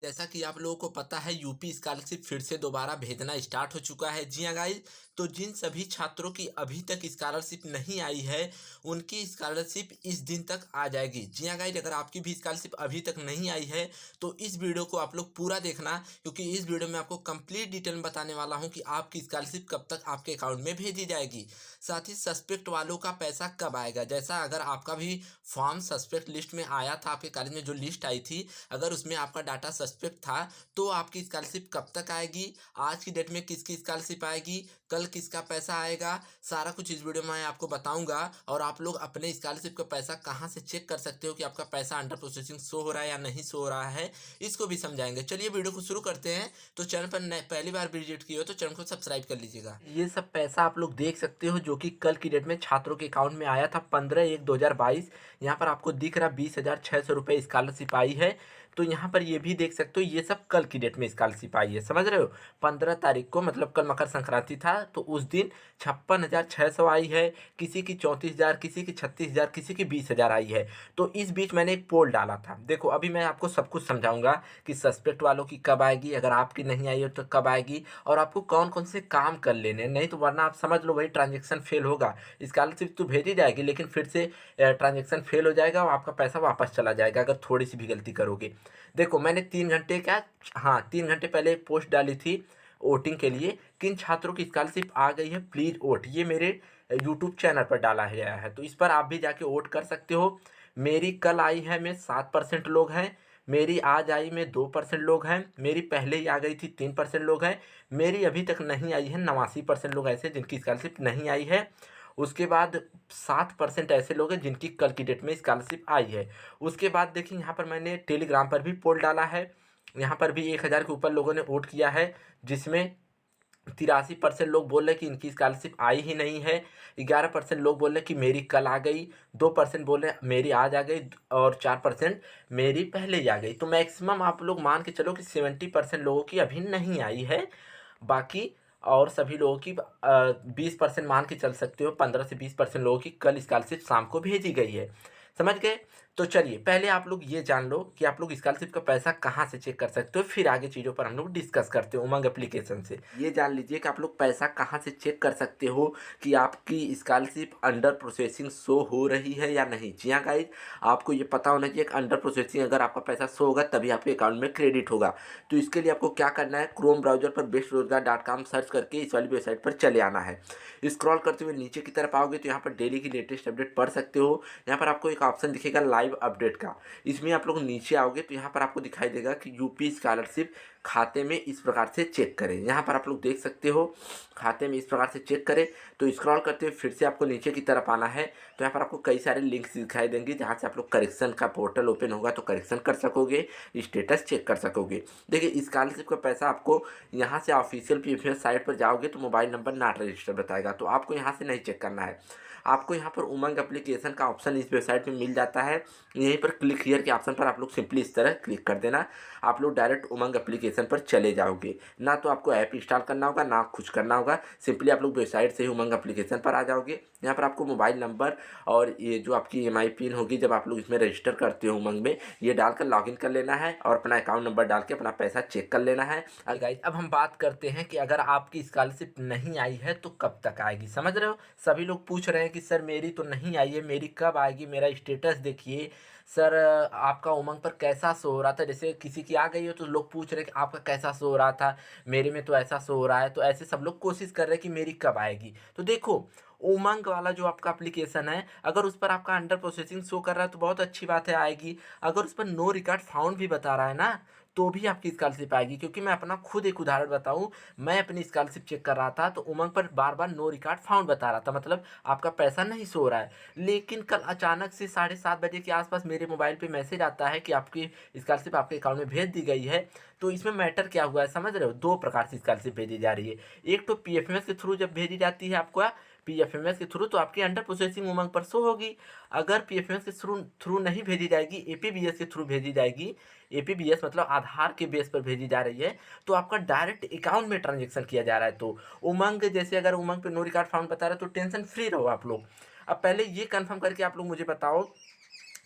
जैसा कि आप लोगों को पता है यूपी स्कॉलरशिप फिर से दोबारा भेजना स्टार्ट हो चुका है। जी हाँ गाइस, तो जिन सभी छात्रों की अभी तक स्कॉलरशिप नहीं आई है, उनकी स्कॉलरशिप इस दिन तक आ जाएगी। जी हाँ गाइस, अगर आपकी भी स्कॉलरशिप अभी तक नहीं आई है तो इस वीडियो को आप लोग पूरा देखना, क्योंकि इस वीडियो में आपको कंप्लीट डिटेल में बताने वाला हूँ कि आपकी स्कॉलरशिप कब तक आपके अकाउंट में भेजी जाएगी। साथ ही सस्पेक्ट वालों का पैसा कब आएगा। जैसा अगर आपका भी फॉर्म सस्पेक्ट लिस्ट में आया था, आपके कॉलेज में जो लिस्ट आई थी, अगर उसमें आपका डाटा सस्पेक्ट था तो आपकी स्कॉलरशिप कब तक आएगी, आज की डेट में किसकी स्कॉलरशिप आएगी, कल किसका पैसा आएगा, सारा कुछ इस वीडियो में मैं आपको बताऊंगा। और आप लोग अपने स्कॉलरशिप का पैसा कहाँ से चेक कर सकते हो कि आपका पैसा अंडर प्रोसेसिंग शो हो रहा है या नहीं शो हो रहा है, इसको भी समझाएंगे। चलिए वीडियो को शुरू करते हैं। तो चैनल पर पहली बार विजिट की हो तो चैनल को सब्सक्राइब कर लीजिएगा। ये सब पैसा आप लोग देख सकते हो जो कि कल की डेट में छात्रों के अकाउंट में आया था 15/1/2022। यहाँ पर आपको दिख रहा 20,600 रुपये स्कॉलरशिप आई है। तो यहाँ पर ये भी देख सकते हो, ये सब कल की डेट में स्कॉलरशिप आई है, समझ रहे हो। 15 तारीख को मतलब कल मकर संक्रांति था, तो उस दिन 56,600 आई है, किसी की 34,000, किसी की 36,000, किसी की 20,000 आई है। तो इस बीच मैंने एक पोल डाला था। देखो अभी मैं आपको सब कुछ समझाऊंगा कि सस्पेक्ट वालों की कब आएगी, अगर आपकी नहीं आई हो तो कब आएगी, और आपको कौन कौन से काम कर लेने हैं। नहीं तो वरना आप समझ लो वही ट्रांजेक्शन फेल होगा। स्कॉलरशिप तो भेजी जाएगी लेकिन फिर से ट्रांजेक्शन फेल हो जाएगा और आपका पैसा वापस चला जाएगा अगर थोड़ी सी भी गलती करोगे। देखो मैंने 3 घंटे क्या, हाँ 3 घंटे पहले एक पोस्ट डाली थी वोटिंग के लिए, किन छात्रों की स्कॉलरशिप आ गई है प्लीज़ वोट। ये मेरे यूट्यूब चैनल पर डाला गया है, तो इस पर आप भी जाके वोट कर सकते हो। मेरी कल आई है में 7% लोग हैं, मेरी आज आई में 2% लोग हैं, मेरी पहले ही आ गई थी 3% लोग हैं, मेरी अभी तक नहीं आई है 89% लोग ऐसे जिनकी स्कॉलरशिप नहीं आई है। उसके बाद 7% ऐसे लोग हैं जिनकी कल की डेट में स्कॉलरशिप आई है। उसके बाद देखिए यहाँ पर मैंने टेलीग्राम पर भी पोल डाला है, यहाँ पर भी 1,000 के ऊपर लोगों ने वोट किया है, जिसमें 83% लोग बोल रहे कि इनकी स्कॉलरशिप आई ही नहीं है, 11% लोग बोल रहे कि मेरी कल आ गई, 2% बोल रहे मेरी आज आ गई, और 4% मेरी पहले ही आ गई। तो मैक्सिमम आप लोग मान के चलो कि 70% लोगों की अभी नहीं आई है। बाकी और सभी लोगों की 20% मान के चल सकते हो, 15 से 20% लोगों की कल स्कॉलरशिप शाम को भेजी गई है, समझ गए। तो चलिए पहले आप लोग ये जान लो कि आप लोग स्कॉलरशिप का पैसा कहाँ से चेक कर सकते हो, फिर आगे चीज़ों पर हम लोग डिस्कस करते हो उमंग एप्लीकेशन से। ये जान लीजिए कि आप लोग पैसा कहाँ से चेक कर सकते हो कि आपकी स्कॉलरशिप अंडर प्रोसेसिंग शो हो रही है या नहीं। जी हाँ गाइज, आपको ये पता होना चाहिए कि अंडर प्रोसेसिंग अगर आपका पैसा शो होगा तभी आपके अकाउंट में क्रेडिट होगा। तो इसके लिए आपको क्या करना है, क्रोम ब्राउजर पर bestroजगार.com सर्च करके इस वाली वेबसाइट पर चले आना है। स्क्रॉल करते हुए नीचे की तरफ आओगे तो यहाँ पर डेली की लेटेस्ट अपडेट पढ़ सकते हो। यहाँ पर आपको एक ऑप्शन दिखेगा लाइव अपडेट का, इसमें आप लोग नीचे आओगे तो यहाँ पर आपको दिखाई देगा कि यूपी स्कॉलरशिप खाते में इस प्रकार से चेक करें। यहाँ पर आप लोग देख सकते हो खाते में इस प्रकार से चेक करें। तो स्क्रॉल करते हुए फिर से आपको नीचे की तरफ आना है, तो यहाँ पर आपको कई सारे लिंक्स दिखाई देंगे जहाँ से आप लोग करेक्शन का पोर्टल ओपन होगा तो करेक्शन कर सकोगे, स्टेटस चेक कर सकोगे। देखिए स्कॉलरशिप का पैसा आपको यहाँ से ऑफिशियल पीएफएस साइट पर जाओगे तो मोबाइल नंबर नॉट रजिस्टर बताएगा, तो आपको यहाँ से नहीं चेक करना है। आपको यहाँ पर उमंग एप्लीकेशन का ऑप्शन इस वेबसाइट में मिल जाता है, यहीं पर क्लिक हियर के ऑप्शन पर आप लोग सिंपली इस तरह क्लिक कर देना, आप लोग डायरेक्ट उमंग एप्लीकेशन पर चले जाओगे। ना तो आपको ऐप इंस्टॉल करना होगा ना कुछ करना होगा, सिंपली आप लोग वेबसाइट से ही उमंग एप्लीकेशन पर आ जाओगे। यहाँ पर आपको मोबाइल नंबर और ये जो आपकी EMI पिन होगी जब आप लोग इसमें रजिस्टर करते हो उमंग में, ये डालकर लॉगिन कर लेना है और अपना अकाउंट नंबर डाल के अपना पैसा चेक कर लेना है। गाइस अब हम बात करते हैं कि अगर आपकी स्कॉलरशिप नहीं आई है तो कब तक आएगी, समझ रहे हो। सभी लोग पूछ रहे हैं कि सर मेरी तो नहीं आई है, मेरी कब आएगी, मेरा स्टेटस देखिए सर, आपका उमंग पर कैसा शो हो रहा था। जैसे किसी की आ गई हो तो लोग पूछ रहे हैं कि आपका कैसा शो हो रहा था, मेरे में तो ऐसा शो हो रहा है। तो ऐसे सब लोग कोशिश कर रहे हैं कि मेरी कब आएगी। तो देखो उमंग वाला जो आपका एप्लीकेशन है, अगर उस पर आपका अंडर प्रोसेसिंग शो कर रहा है तो बहुत अच्छी बात है, आएगी। अगर उस पर नो रिकॉर्ड फाउंड भी बता रहा है ना, तो भी आपकी स्कॉलरशिप आएगी। क्योंकि मैं अपना खुद एक उदाहरण बताऊं, मैं अपनी स्कॉलरशिप चेक कर रहा था तो उमंग पर बार बार नो रिकॉर्ड फाउंड बता रहा था, मतलब आपका पैसा नहीं सो रहा है। लेकिन कल अचानक से 7:30 बजे के आसपास मेरे मोबाइल पे मैसेज आता है कि आपकी स्कॉलरशिप आपके अकाउंट में भेज दी गई है। तो इसमें मैटर क्या हुआ है समझ रहे हो, दो प्रकार से स्कॉलरशिप भेजी जा रही है। एक तो पीएफएमएस के थ्रू जब भेजी जाती है आपको, पीएफएमएस के थ्रू, तो आपकी अंडर प्रोसेसिंग उमंग पर शो होगी। अगर पीएफएमएस के थ्रू थ्रू नहीं भेजी जाएगी, एपीबीएस के थ्रू भेजी जाएगी, एपीबीएस मतलब आधार के बेस पर भेजी जा रही है, तो आपका डायरेक्ट अकाउंट में ट्रांजेक्शन किया जा रहा है। तो उमंग जैसे अगर उमंग पे नो रिकॉर्ड फाउंड बता रहा है तो टेंशन फ्री रहो आप लोग। अब पहले ये कंफर्म करके आप लोग मुझे बताओ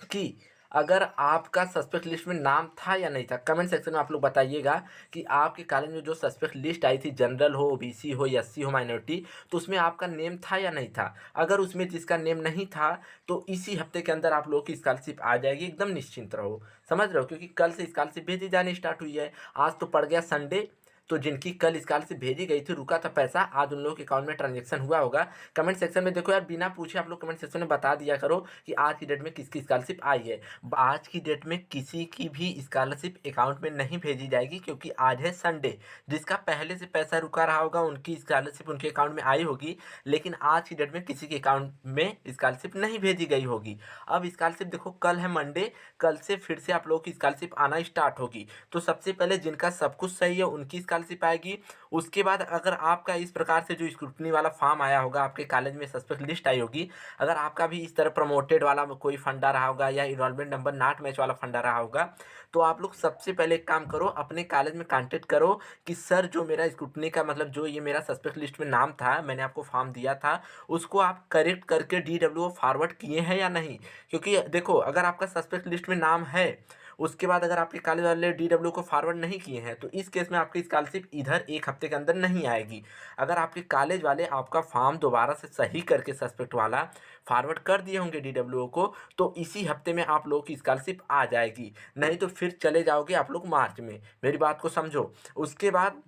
कि अगर आपका सस्पेक्ट लिस्ट में नाम था या नहीं था, कमेंट सेक्शन में आप लोग बताइएगा कि आपके कॉलेज में जो सस्पेक्ट लिस्ट आई थी, जनरल हो, ओबीसी हो, एससी हो, माइनॉरिटी, तो उसमें आपका नेम था या नहीं था। अगर उसमें जिसका नेम नहीं था तो इसी हफ्ते के अंदर आप लोगों की स्कॉलरशिप आ जाएगी, एकदम निश्चिंत रहो। समझ रहे हो, क्योंकि कल से स्कॉलरशिप भेजी जानी स्टार्ट हुई है। आज तो पड़ गया संडे, तो जिनकी कल स्कॉलरशिप भेजी गई थी, रुका था पैसा, आज उन लोगों के अकाउंट में ट्रांजेक्शन हुआ होगा। कमेंट सेक्शन में देखो यार, बिना पूछे आप लोग कमेंट सेक्शन में बता दिया करो कि आज की डेट में किसकी स्कॉलरशिप आई है। आज की डेट में किसी की भी स्कॉलरशिप अकाउंट में नहीं भेजी जाएगी, क्योंकि आज है संडे। जिसका पहले से पैसा रुका रहा होगा उनकी स्कॉलरशिप उनके अकाउंट में आई होगी, लेकिन आज की डेट में किसी के अकाउंट में स्कॉलरशिप नहीं भेजी गई होगी। अब स्कॉलरशिप देखो, कल है मंडे, कल से फिर से आप लोगों की स्कॉलरशिप आना स्टार्ट होगी। तो सबसे पहले जिनका सब कुछ सही है उनकी स्कॉलरशिप आएगी। उसके बाद अगर आपका इस प्रकार से जो स्क्रूटनी वाला फॉर्म आया होगा, आपके कॉलेज में सस्पेक्ट लिस्ट आई होगी, अगर आपका भी इस तरह प्रमोटेड वाला कोई फंडा रहा होगा या इनरोलमेंट नंबर नॉट मैच वाला फंडा रहा होगा, तो आप लोग सबसे पहले एक काम करो, अपने कॉलेज में कांटेक्ट करो कि सर जो मेरा स्क्रूटनी का मतलब जो ये मेरा सस्पेक्ट लिस्ट में नाम था, मैंने आपको फॉर्म दिया था, उसको आप करेक्ट करके DWO फॉरवर्ड किए हैं या नहीं। क्योंकि देखो, अगर आपका सस्पेक्ट लिस्ट में नाम है, उसके बाद अगर आपके कॉलेज वाले DWO को फॉरवर्ड नहीं किए हैं, तो इस केस में आपकी स्कॉलरशिप इधर एक हफ्ते के अंदर नहीं आएगी। अगर आपके कॉलेज वाले आपका फॉर्म दोबारा से सही करके सस्पेक्ट वाला फॉरवर्ड कर दिए होंगे DWO को, तो इसी हफ्ते में आप लोगों की स्कॉलरशिप आ जाएगी। नहीं तो फिर चले जाओगे आप लोग मार्च में, मेरी बात को समझो। उसके बाद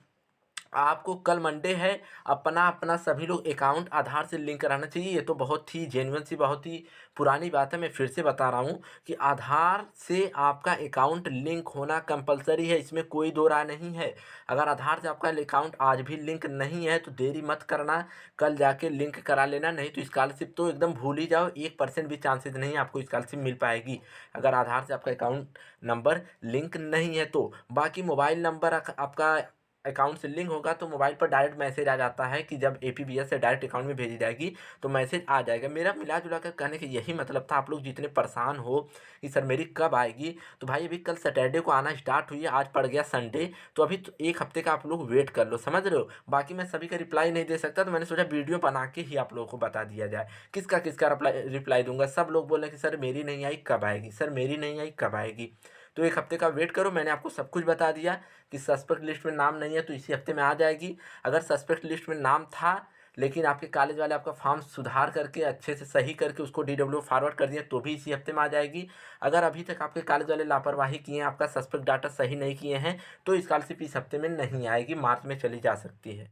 आपको कल मंडे है, अपना अपना सभी लोग अकाउंट आधार से लिंक कराना चाहिए। ये तो बहुत ही जेन्युइन सी, बहुत ही पुरानी बात है। मैं फिर से बता रहा हूँ कि आधार से आपका अकाउंट लिंक होना कंपलसरी है, इसमें कोई दो राय नहीं है। अगर आधार से आपका अकाउंट आज भी लिंक नहीं है तो देरी मत करना, कल जाके लिंक करा लेना। नहीं तो स्कॉलरशिप तो एकदम भूल ही जाओ, 1% भी चांसेस नहीं है आपको स्कॉलरशिप मिल पाएगी अगर आधार से आपका अकाउंट नंबर लिंक नहीं है तो। बाकी मोबाइल नंबर आपका अकाउंट से लिंक होगा तो मोबाइल पर डायरेक्ट मैसेज आ जाता है कि जब APBS से डायरेक्ट अकाउंट में भेजी जाएगी तो मैसेज आ जाएगा। मेरा मिला जुला कर कहने का यही मतलब था। आप लोग जितने परेशान हो कि सर मेरी कब आएगी, तो भाई अभी कल सैटरडे को आना स्टार्ट हुई है, आज पड़ गया संडे, तो अभी तो एक हफ्ते का आप लोग वेट कर लो। समझ रहे हो। बाकी मैं सभी का रिप्लाई नहीं दे सकता, तो मैंने सोचा वीडियो बना के ही आप लोगों को बता दिया जाए किसका किसका रिप्लाई दूंगा। सब लोग बोले कि सर मेरी नहीं आई कब आएगी, सर मेरी नहीं आई कब आएगी। तो एक हफ्ते का वेट करो। मैंने आपको सब कुछ बता दिया कि सस्पेक्ट लिस्ट में नाम नहीं है तो इसी हफ्ते में आ जाएगी। अगर सस्पेक्ट लिस्ट में नाम था लेकिन आपके कॉलेज वाले आपका फॉर्म सुधार करके अच्छे से सही करके उसको DWO फॉरवर्ड कर दिए तो भी इसी हफ्ते में आ जाएगी। अगर अभी तक आपके कॉलेज वाले लापरवाही किए हैं, आपका सस्पेक्ट डाटा सही नहीं किए हैं, तो स्कॉलरशिप इस हफ्ते में नहीं आएगी, मार्च में चली जा सकती है।